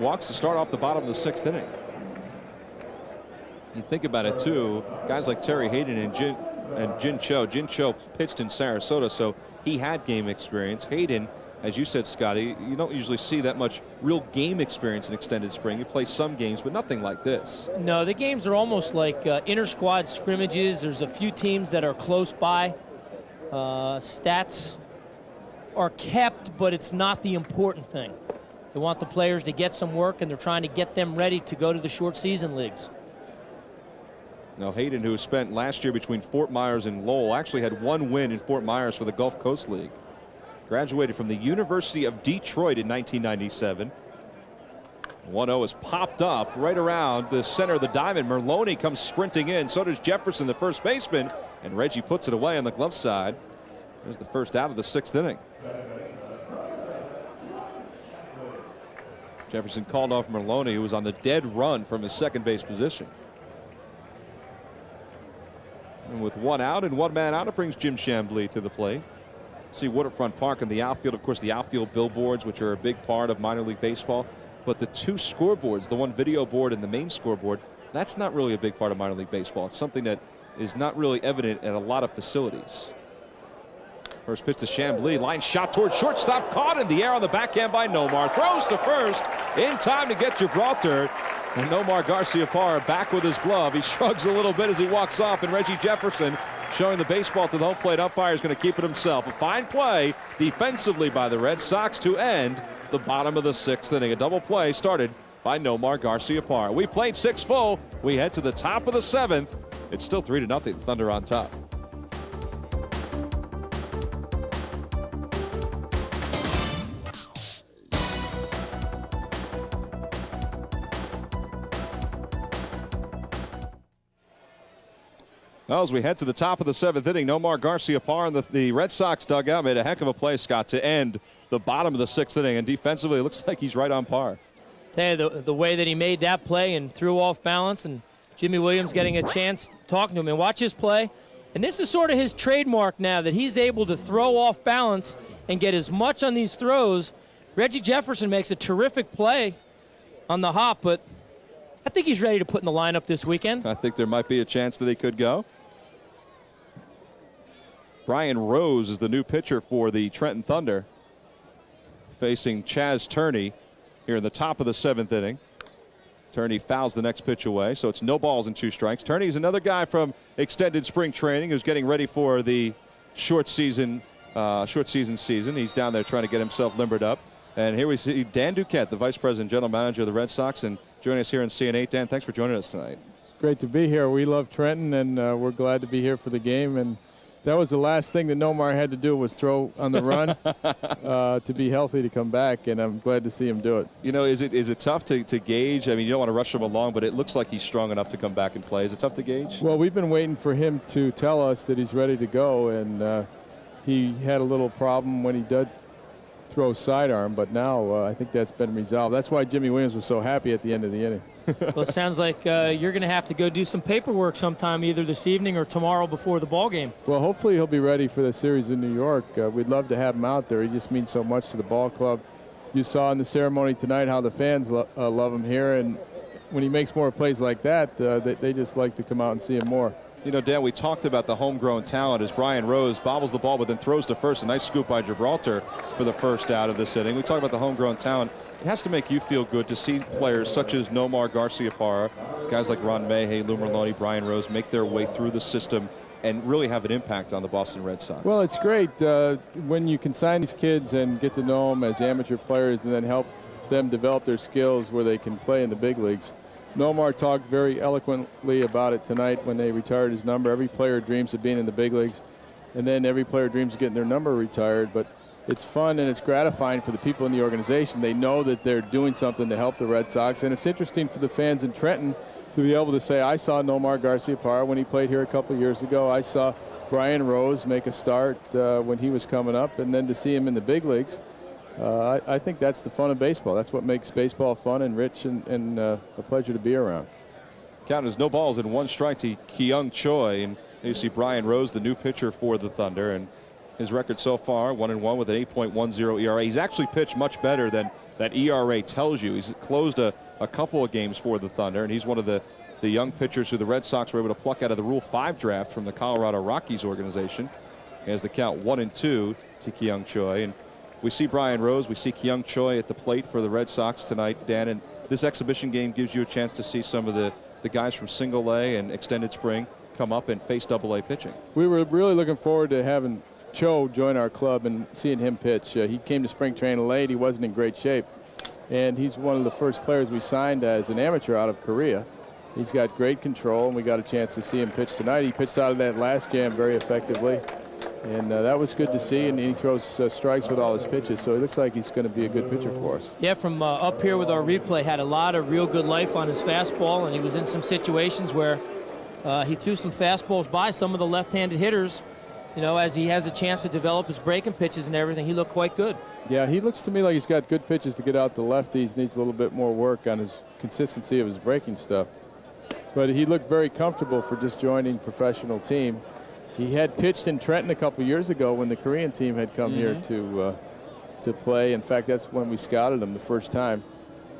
walks to start off the bottom of the 6th inning. You think about it, too. Guys like Terry Hayden and Jin Cho. Jin Cho pitched in Sarasota, so he had game experience. Hayden, as you said, Scotty, you don't usually see that much real game experience in extended spring. You play some games, but nothing like this. No, the games are almost like inter-squad scrimmages. There's a few teams that are close by. Stats are kept, but it's not the important thing. They want the players to get some work, and they're trying to get them ready to go to the short season leagues. Now Hayden, who spent last year between Fort Myers and Lowell, actually had one win in Fort Myers for the Gulf Coast League. Graduated from the University of Detroit in 1997. 1-0 is popped up right around the center of the diamond. Merlone comes sprinting in. So does Jefferson, the first baseman. And Reggie puts it away on the glove side. There's the first out of the 6th inning. Jefferson called off Merlone, who was on the dead run from his second base position. And with one out and one man out, it brings Jim Chambly to the plate. See Waterfront Park in the outfield. Of course, the outfield billboards, which are a big part of minor league baseball. But the two scoreboards, the one video board and the main scoreboard, that's not really a big part of minor league baseball. It's something that is not really evident at a lot of facilities. First pitch to Chambly. Line shot toward shortstop. Caught in the air on the backhand by Nomar. Throws to first in time to get Gibraltar. And Nomar Garciaparra back with his glove. He shrugs a little bit as he walks off. And Reggie Jefferson, showing the baseball to the home plate umpire, is going to keep it himself. A fine play defensively by the Red Sox to end the bottom of the 6th inning. A double play started by Nomar Garciaparra. We played 6 full. We head to the top of the 7th. It's still 3-0. Thunder on top. Well, as we head to the top of the 7th inning, Nomar Garciaparra in the Red Sox dugout made a heck of a play, Scott, to end the bottom of the 6th inning. And defensively, it looks like he's right on par. Tell you, the way that he made that play and threw off balance, and Jimmy Williams getting a chance talking to him and watch his play. And this is sort of his trademark now, that he's able to throw off balance and get as much on these throws. Reggie Jefferson makes a terrific play on the hop, but I think he's ready to put in the lineup this weekend. I think there might be a chance that he could go. Brian Rose is the new pitcher for the Trenton Thunder, facing Chaz Turney here in the top of the 7th inning. Turney fouls the next pitch away, so it's no balls and 2 strikes. Turney is another guy from extended spring training who's getting ready for the short season season. He's down there trying to get himself limbered up. And here we see Dan Duquette, the Vice President General Manager of the Red Sox, and joining us here in CN8. Dan, thanks for joining us tonight. Great to be here. We love Trenton, and we're glad to be here for the game. And that was the last thing that Nomar had to do, was throw on the run to be healthy to come back, and I'm glad to see him do it. You know, is it tough to gauge? I mean, you don't want to rush him along, but it looks like he's strong enough to come back and play. Is it tough to gauge? Well, we've been waiting for him to tell us that he's ready to go, and he had a little problem when he did throw sidearm, but now I think that's been resolved. That's why Jimmy Williams was so happy at the end of the inning. Well, it sounds like you're going to have to go do some paperwork sometime, either this evening or tomorrow before the ball game. Well, hopefully he'll be ready for the series in New York. We'd love to have him out there. He just means so much to the ball club. You saw in the ceremony tonight how the fans love him here, and when he makes more plays like that, they just like to come out and see him more. You know, Dan, we talked about the homegrown talent as Brian Rose bobbles the ball but then throws to first. A nice scoop by Gibraltar for the first out of this inning. We talked about the homegrown talent. It has to make you feel good to see players such as Nomar Garciaparra, guys like Ron Mayhay, Lou Merlone, Brian Rose make their way through the system and really have an impact on the Boston Red Sox. Well, it's great when you can sign these kids and get to know them as amateur players and then help them develop their skills where they can play in the big leagues. Nomar talked very eloquently about it tonight when they retired his number. Every player dreams of being in the big leagues, and then every player dreams of getting their number retired. But it's fun and it's gratifying for the people in the organization. They know that they're doing something to help the Red Sox, and it's interesting for the fans in Trenton to be able to say, I saw Nomar Garciaparra when he played here a couple of years ago. I saw Brian Rose make a start when he was coming up, and then to see him in the big leagues. I think that's the fun of baseball. That's what makes baseball fun and rich and a pleasure to be around. Count is no balls and 1 strike to Kyung Choi. And you see Brian Rose, the new pitcher for the Thunder. And his record so far, 1-1 with an 8.10 ERA. He's actually pitched much better than that ERA tells you. He's closed a couple of games for the Thunder, and he's one of the young pitchers who the Red Sox were able to pluck out of the Rule 5 draft from the Colorado Rockies organization. He has the count 1-2 to Kyung Choi. And we see Brian Rose, we see Kyung Choi at the plate for the Red Sox tonight, Dan. And this exhibition game gives you a chance to see some of the guys from single A and extended spring come up and face double A pitching. We were really looking forward to having Cho join our club and seeing him pitch. He came to spring training late. He wasn't in great shape. And he's one of the first players we signed as an amateur out of Korea. He's got great control, and we got a chance to see him pitch tonight. He pitched out of that last jam very effectively, and that was good to see. And he throws strikes with all his pitches, so he looks like he's going to be a good pitcher for us. Yeah, from up here with our replay, had a lot of real good life on his fastball, and he was in some situations where he threw some fastballs by some of the left-handed hitters. You know, as he has a chance to develop his breaking pitches and everything, he looked quite good. Yeah, he looks to me like he's got good pitches to get out the lefties. Needs a little bit more work on his consistency of his breaking stuff. But he looked very comfortable for just joining professional team. He had pitched in Trenton a couple years ago when the Korean team had come here to play. In fact, that's when we scouted him the first time,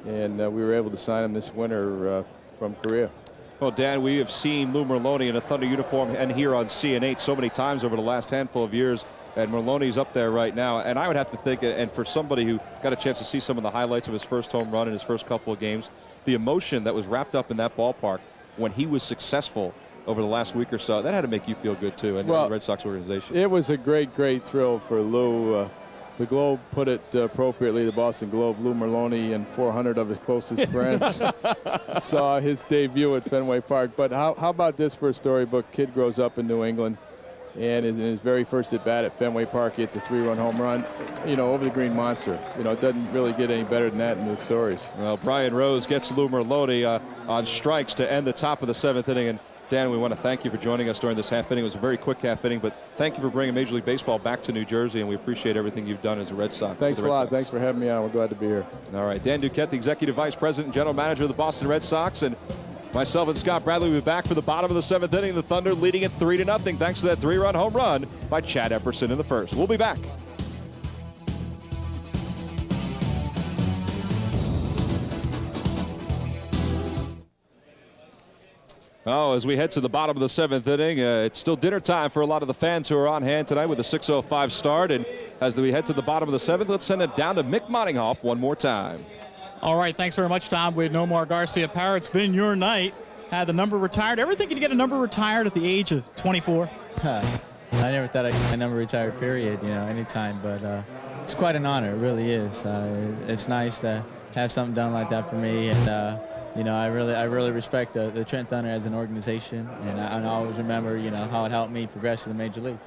and we were able to sign him this winter from Korea. Well, Dan, we have seen Lou Merloni in a Thunder uniform and here on CN8 so many times over the last handful of years, and Merloni's up there right now. And I would have to think, and for somebody who got a chance to see some of the highlights of his first home run in his first couple of games, the emotion that was wrapped up in that ballpark when he was successful over the last week or so, that had to make you feel good too, and the Red Sox organization. It was a great thrill for Lou. The Globe put it appropriately, the Boston Globe. Lou Merloni and 400 of his closest friends saw his debut at Fenway Park. But how about this for a storybook? Kid grows up in New England, and in his very first at bat at Fenway Park, he hits a 3-run home run, over the Green Monster. It doesn't really get any better than that in the stories. Well, Brian Rose gets Lou Merloni on strikes to end the top of the 7th inning. And Dan, we want to thank you for joining us during this half inning. It was a very quick half inning, but thank you for bringing Major League Baseball back to New Jersey, and we appreciate everything you've done as a Red Sox. Thanks a lot. Thanks for having me on. We're glad to be here. All right, Dan Duquette, the Executive Vice President and General Manager of the Boston Red Sox, and myself and Scott Bradley will be back for the bottom of the 7th inning. The Thunder leading it 3-0 thanks to that 3-run home run by Chad Epperson in the first. We'll be back. Oh, as we head to the bottom of the 7th inning, it's still dinner time for a lot of the fans who are on hand tonight with a 6:05 start. And as we head to the bottom of the 7th, let's send it down to Mick Mottinghoff one more time. All right, thanks very much, Tom. With Nomar Garcia-Parra, it's been your night. Had the number retired. Ever think you'd get a number retired at the age of 24? I never thought I'd get my number retired, period, anytime. But it's quite an honor. It really is. It's nice to have something done like that for me. And, I really respect the Trenton Thunder as an organization. And I always remember, how it helped me progress to the Major League.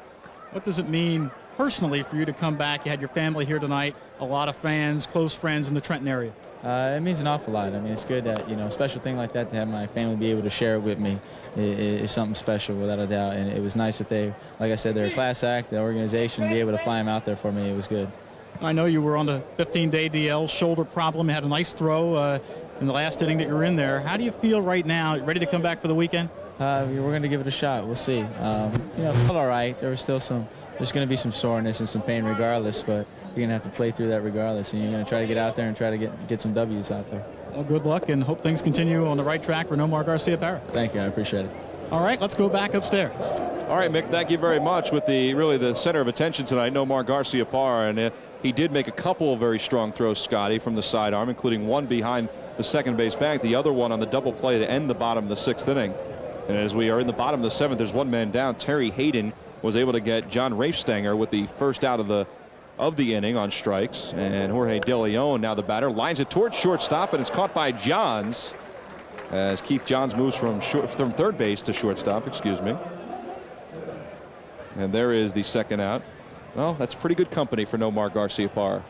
What does it mean personally for you to come back? You had your family here tonight, a lot of fans, close friends in the Trenton area. It means an awful lot. I mean, it's good that, a special thing like that, to have my family be able to share it with me is something special without a doubt. And it was nice that like I said, they're a class act, the organization, be able to fly them out there for me. It was good. I know you were on the 15-day DL, shoulder problem. You had a nice throw in the last inning that you were in there. How do you feel right now? Ready to come back for the weekend? We're going to give it a shot. We'll see. Felt all right. There's going to be some soreness and some pain regardless, but you're going to have to play through that regardless, and you're going to try to get out there and try to get some W's out there. Well, good luck, and hope things continue on the right track for Nomar Garcia-Parra. Thank you. I appreciate it. All right, let's go back upstairs. All right, Mick, thank you very much. With the center of attention tonight, Nomar Garcia-Parra, and he did make a couple of very strong throws, Scotty, from the sidearm, including one behind the second base bag, the other one on the double play to end the bottom of the 6th inning. And as we are in the bottom of the 7th, there's one man down. Terry Hayden was able to get John Rafestanger with the first out of the inning on strikes, and Jorge De Leon, now the batter, lines it towards shortstop, and it's caught by Johns as Keith Johns moves from third base to shortstop, and there is the second out. Well, that's pretty good company for Nomar Garcia-Parra.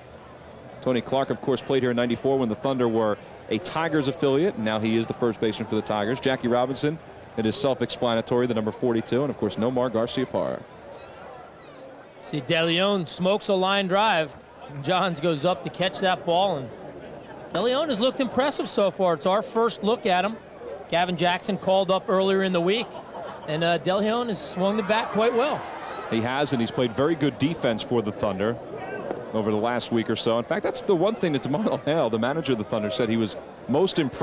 Tony Clark, of course, played here in '94 when the Thunder were a Tigers affiliate, and now he is the first baseman for the Tigers. Jackie Robinson, it is self-explanatory, the number 42, and of course Nomar Garcia-Parra. See, De Leon smokes a line drive. Johns goes up to catch that ball, and De Leon has looked impressive so far. It's our first look at him. Gavin Jackson called up earlier in the week, and De Leon has swung the bat quite well. He has, and he's played very good defense for the Thunder. over the last week or so. In fact, that's the one thing that DeMarlo Hale, the manager of the Thunder, said he was most impressed